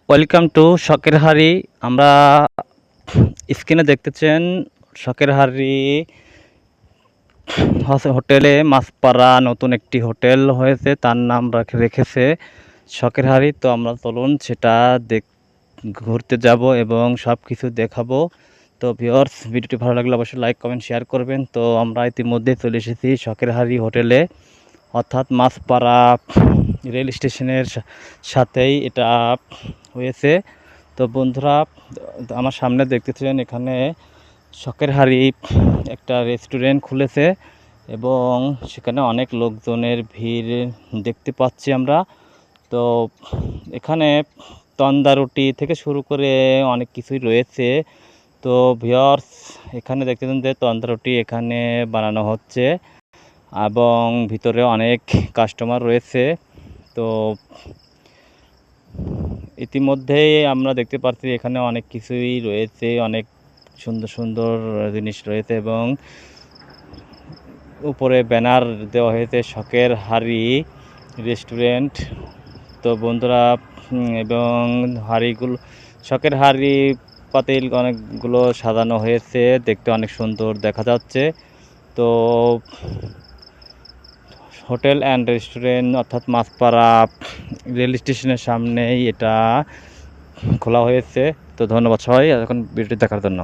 Welcome to শখের হাড়ি। আমরা স্ক্রিনে দেখতেছেন শখের হাড়ি হোটেলে মাছপাড়া নতুন একটি হোটেল হয়েছে, তার নাম রেখেছে শখের হাড়ি। তো আমরা চলুন সেটা ঘুরতে যাব এবং সব কিছু দেখাবো। তো ভিউয়ার্স, ভিডিওটি ভালো লাগলে অবশ্যই লাইক কমেন্ট শেয়ার করবেন। তো আমরা ইতিমধ্যে চলে এসেছি শখের হাড়ি হোটেলে, অর্থাৎ মাছপাড়া রেল স্টেশনের সাথেই এটা হয়েছে। তো বন্ধুরা, আমার সামনে দেখতেছেন এখানে শখের হাড়ি একটা রেস্টুরেন্ট খুলেছে এবং সেখানে অনেক লোকজনের ভিড় দেখতে পাচ্ছি আমরা। তো এখানে তন্দা রুটি থেকে শুরু করে অনেক কিছুই রয়েছে। তো ভিউয়ার্স, এখানে দেখতেছেন যে তন্দা রুটি এখানে বানানো হচ্ছে এবং ভিতরে অনেক কাস্টমার রয়েছে। তো ইতিমধ্যেই আমরা দেখতে পাচ্ছি এখানে অনেক কিছুই রয়েছে, অনেক সুন্দর সুন্দর জিনিস রয়েছে এবং উপরে ব্যানার দেওয়া হয়েছে শখের হাড়ি রেস্টুরেন্ট। তো বন্ধুরা, এবং হাড়িগুলো, শখের হাড়ি পাতিল অনেকগুলো সাজানো হয়েছে, দেখতে অনেক সুন্দর দেখা যাচ্ছে। তো হোটেল অ্যান্ড রেস্টুরেন্ট অর্থাৎ মাছপাড়া রেল স্টেশনের সামনেই এটা খোলা হয়েছে। তো ধন্যবাদ সবাই এখন ভিডিওটি দেখার জন্য।